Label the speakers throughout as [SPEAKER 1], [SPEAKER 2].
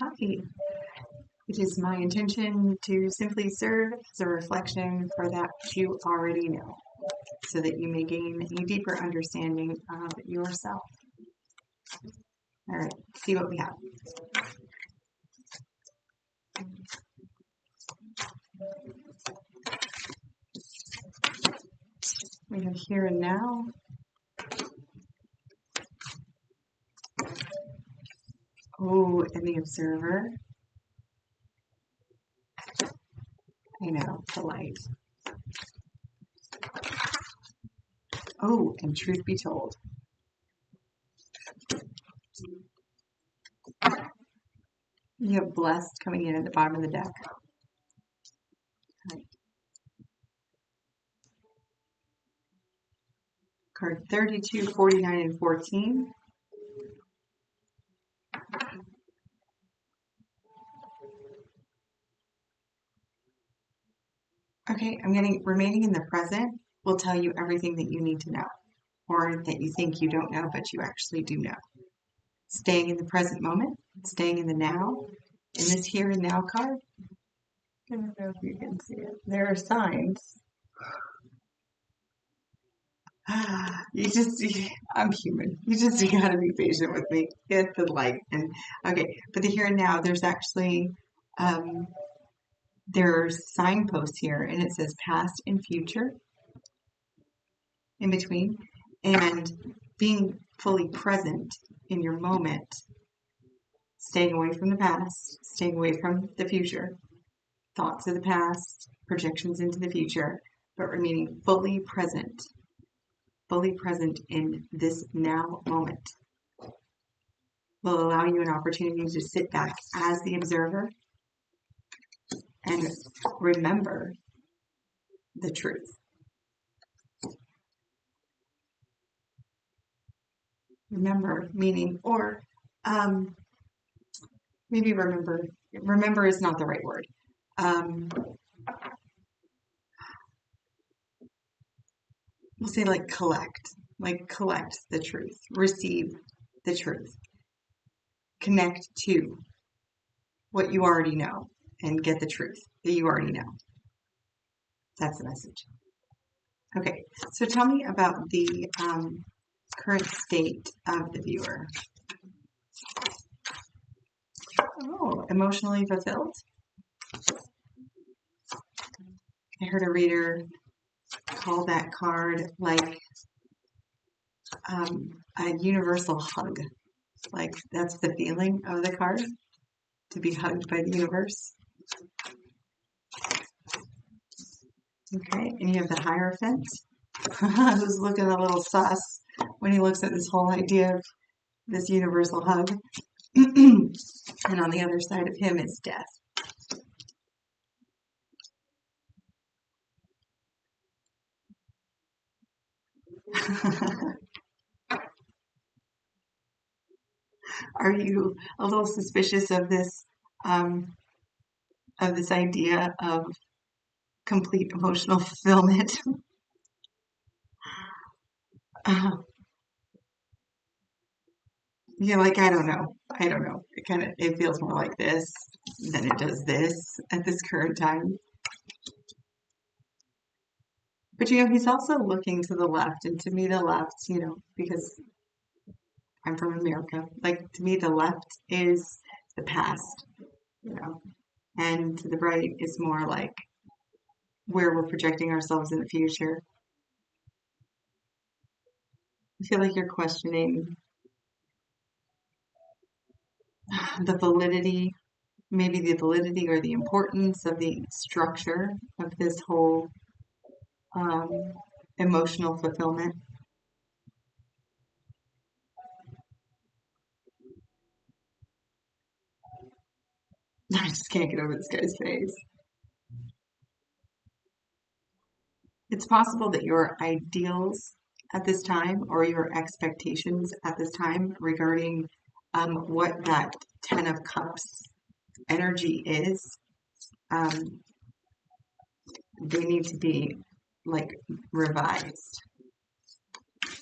[SPEAKER 1] Hi. It is my intention to simply serve as a reflection for that which you already know, so that you may gain a deeper understanding of yourself. All right, see what we have. We have here and now. Oh, and the observer. I know, the light. Oh, and truth be told. You have blessed coming in at the bottom of the deck. Right. Card 32, 49, and 14. Okay, I'm getting remaining in the present will tell you everything that you need to know, or that you think you don't know, but you actually do know. Staying in the present moment, staying in the now, in this here and now card. I don't know if you can see it. There are signs. I'm human. You gotta be patient with me. Get the light. And okay, but the here and now, there's actually, there's signposts here, and it says past and future in between, and being fully present in your moment, staying away from the past, staying away from the future, thoughts of the past, projections into the future, but remaining fully present in this now moment will allow you an opportunity to sit back as the observer and remember the truth. Remember meaning, or maybe remember is not the right word. We'll say collect the truth, receive the truth, connect to what you already know and get the truth that you already know. That's the message. Okay, so tell me about the current state of the viewer. Oh, emotionally fulfilled. I heard a reader call that card like a universal hug. Like that's the feeling of the card, to be hugged by the universe. Okay, and you have the Hierophant, who's looking a little sus when he looks at this whole idea of this universal hug. And on the other side of him is death. Are you a little suspicious of this idea of complete emotional fulfillment? You're like, I don't know. It feels more like this than it does this at this current time. But he's also looking to the left, and to me, the left, because I'm from America, like to me, the left is the past, and to the right is more like where we're projecting ourselves in the future. I feel like you're questioning the validity, maybe the validity or the importance of the structure of this whole emotional fulfillment. I just can't get over this guy's face. It's possible that your ideals at this time or your expectations at this time regarding what that Ten of Cups energy is, they need to be revised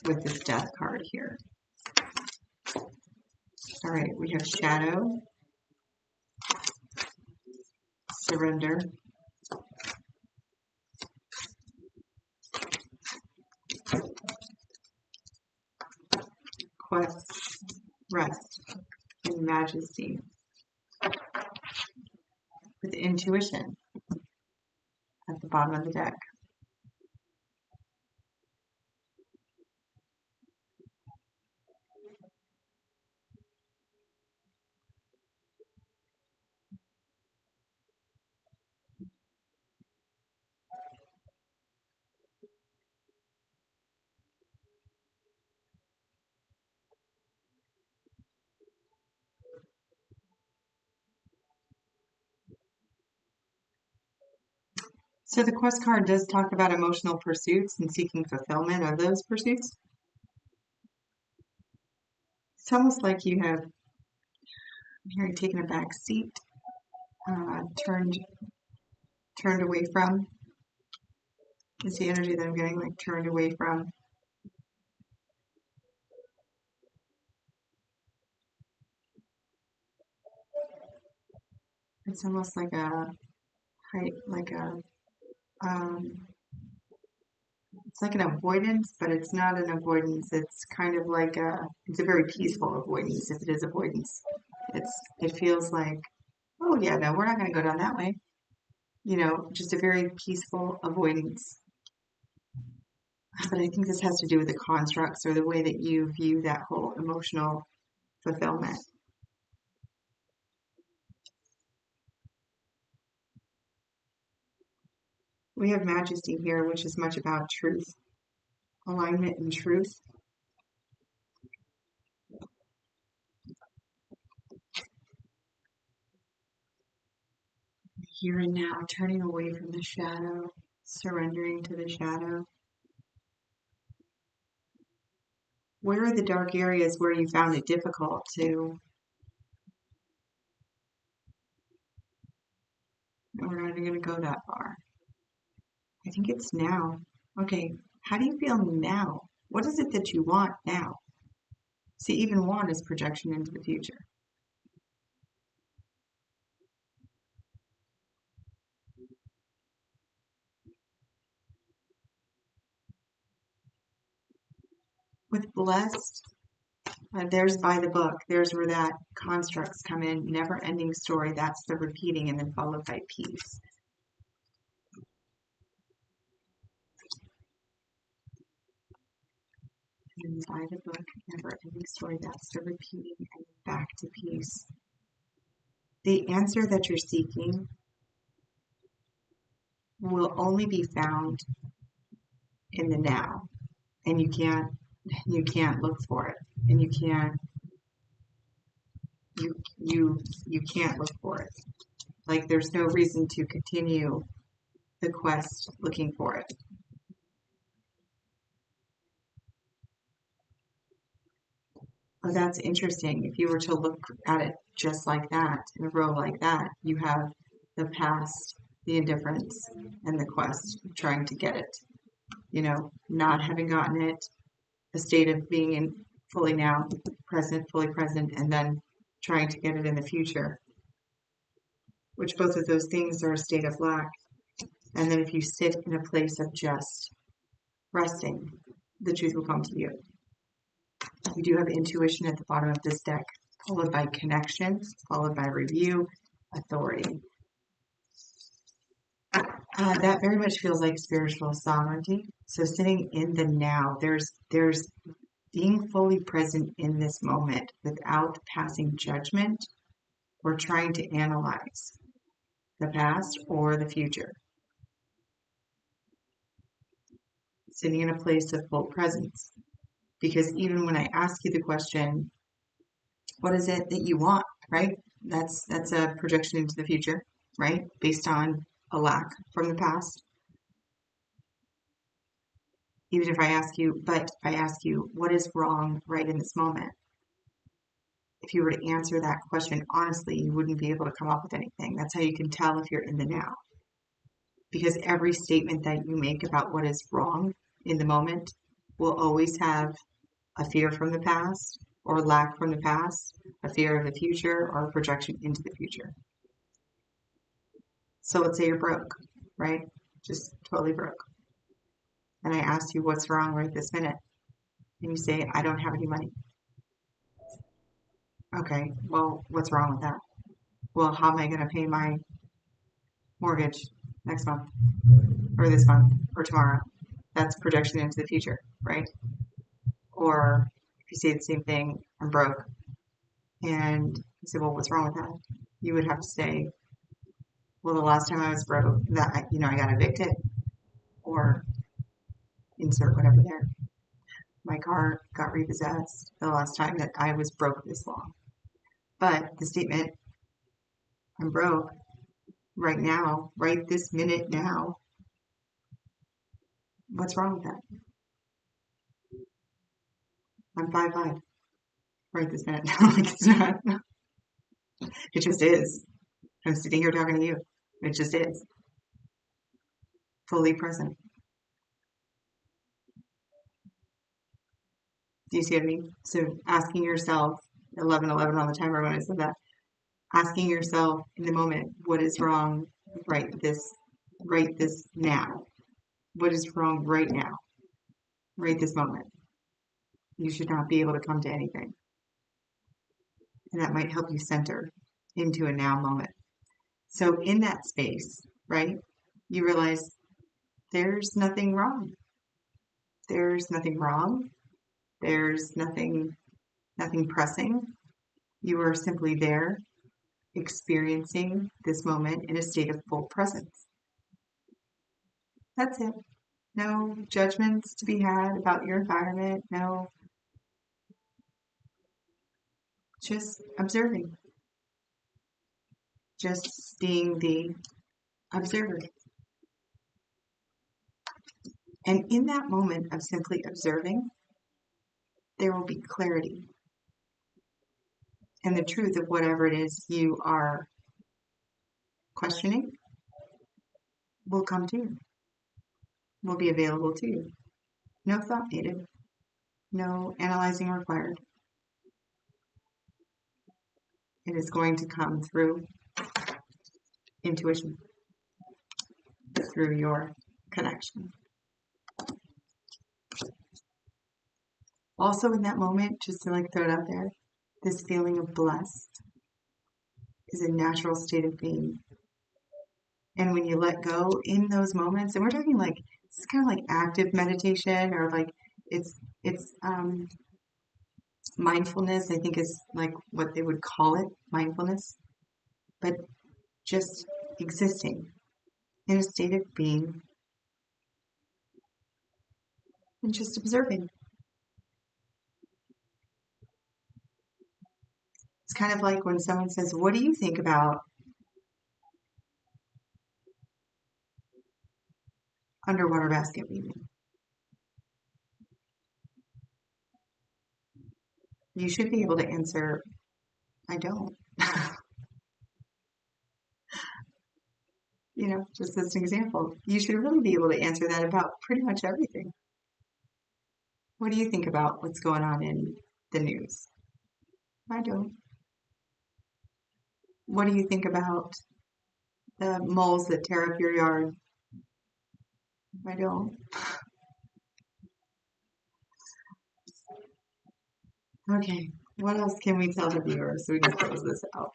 [SPEAKER 1] with this Death card here. All right, we have Shadow, surrender, quest, rest, and majesty with intuition at the bottom of the deck. So the quest card does talk about emotional pursuits and seeking fulfillment of those pursuits. It's almost like you have, I'm hearing, taken a back seat, turned away from. Is the energy that I'm getting, like turned away from. It's almost like a height, like a it's like an avoidance, but it's not an avoidance. It's kind of like it's a very peaceful avoidance if it is avoidance. It feels like, oh yeah, no, we're not going to go down that way. You know, just a very peaceful avoidance. But I think this has to do with the constructs or the way that you view that whole emotional fulfillment. We have majesty here, which is much about truth, alignment and truth. Here and now, turning away from the shadow, surrendering to the shadow. Where are the dark areas where you found it difficult to? We're not even going to go that far. I think it's now. Okay, how do you feel now? What is it that you want now? See, even want is projection into the future. With blessed, there's by the book. There's where that constructs come in. Never ending story. That's the repeating and then followed by peace. And by the book, never ending story. That's the repeating and back to peace. The answer that you're seeking will only be found in the now, and you can't look for it, and you can't look for it. Like there's no reason to continue the quest looking for it. Oh, that's interesting. If you were to look at it just like that, in a row like that, you have the past, the indifference, and the quest of trying to get it. You know, not having gotten it, a state of being in fully now, present, fully present, and then trying to get it in the future, which both of those things are a state of lack. And then if you sit in a place of just resting, the truth will come to you. We do have intuition at the bottom of this deck, followed by connection, followed by review, authority. That very much feels like spiritual sovereignty. So sitting in the now, there's being fully present in this moment without passing judgment or trying to analyze the past or the future. Sitting in a place of full presence. Because even when I ask you the question, what is it that you want, right? That's a projection into the future, right? Based on a lack from the past. Even if I ask you, what is wrong right in this moment? If you were to answer that question honestly, you wouldn't be able to come up with anything. That's how you can tell if you're in the now. Because every statement that you make about what is wrong in the moment will always have a fear from the past or lack from the past, a fear of the future, or a projection into the future. So let's say you're broke, right? Just totally broke. And I asked you what's wrong right this minute. And you say, I don't have any money. Okay, well, what's wrong with that? Well, how am I going to pay my mortgage next month or this month or tomorrow? That's projection into the future, right? Or if you say the same thing, I'm broke. And you say, well, what's wrong with that? You would have to say, well, the last time I was broke, that I got evicted, or insert whatever there. My car got repossessed the last time that I was broke this long. But the statement, I'm broke right now, right this minute now, what's wrong with that? I'm 5'5" right this minute. Like it's not. It just is. I'm sitting here talking to you. It just is. Fully present. Do you see what I mean? So asking yourself, 11:11 on the timer when I said that, asking yourself in the moment, what is wrong right this now? What is wrong right now? Right this moment? You should not be able to come to anything. And that might help you center into a now moment. So in that space, right, you realize there's nothing wrong. There's nothing wrong. There's nothing pressing. You are simply there experiencing this moment in a state of full presence. That's it. No judgments to be had about your environment. No, just observing. Just being the observer. And in that moment of simply observing, there will be clarity. And the truth of whatever it is you are questioning will come to you, will be available to you. No thought needed, no analyzing required. It is going to come through intuition, through your connection. Also, in that moment, just to throw it out there, this feeling of blessed is a natural state of being. And when you let go in those moments, and we're talking it's kind of like active meditation, or it's mindfulness, I think is what they would call it, mindfulness, but just existing in a state of being and just observing. It's kind of like when someone says, what do you think about underwater basket weaving? You should be able to answer, I don't. Just as an example, you should really be able to answer that about pretty much everything. What do you think about what's going on in the news? I don't. What do you think about the moles that tear up your yard? I don't. Okay, what else can we tell the viewers so we can close this out?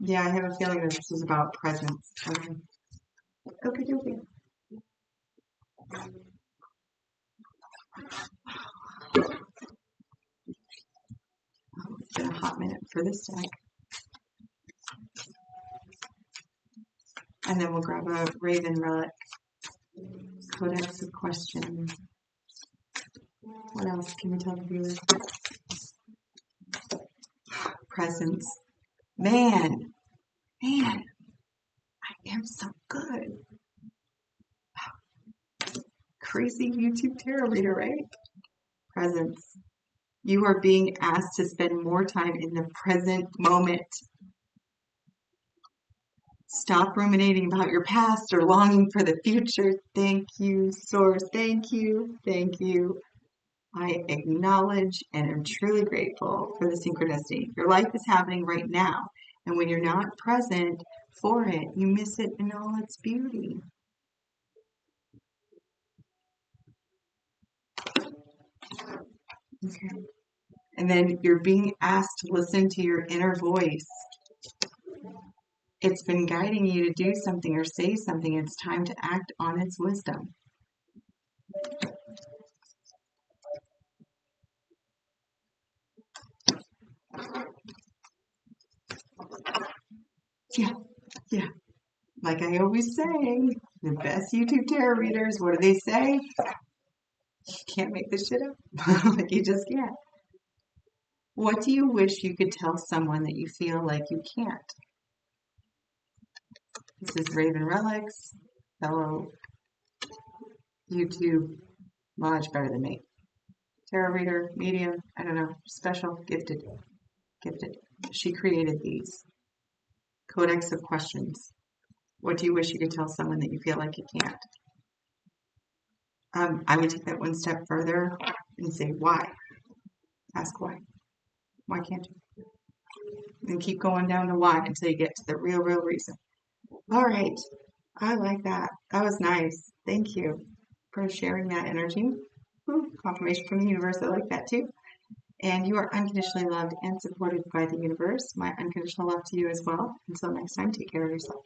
[SPEAKER 1] Yeah, I have a feeling that this is about presence. Okay. Okay. It's been a hot minute for this deck. And then we'll grab a Raven relic. Codex of question. What else can we tell the viewers? Presence. Man, I am so good. Crazy YouTube tarot reader, right? Presence. You are being asked to spend more time in the present moment. Stop ruminating about your past or longing for the future. Thank you, Source. Thank you. I acknowledge and am truly grateful for the synchronicity. Your life is happening right now, And when you're not present for it, you miss it in all its beauty. Okay. And then you're being asked to listen to your inner voice. It's been guiding you to do something or say something. It's time to act on its wisdom. Yeah, yeah. Like I always say, the best YouTube tarot readers, what do they say? You can't make this shit up. Like you just can't. What do you wish you could tell someone that you feel like you can't? This is Raven Relics, fellow YouTube Lodge Better Than Me. Tarot reader, medium, I don't know, special, gifted. She created these. Codex of questions. What do you wish you could tell someone that you feel like you can't? I would take that one step further and say, why? Ask why. Why can't you? And keep going down to why until you get to the real reason. All right. I like that. That was nice. Thank you for sharing that energy. Ooh, confirmation from the universe. I like that too. And you are unconditionally loved and supported by the universe. My unconditional love to you as well. Until next time, take care of yourself.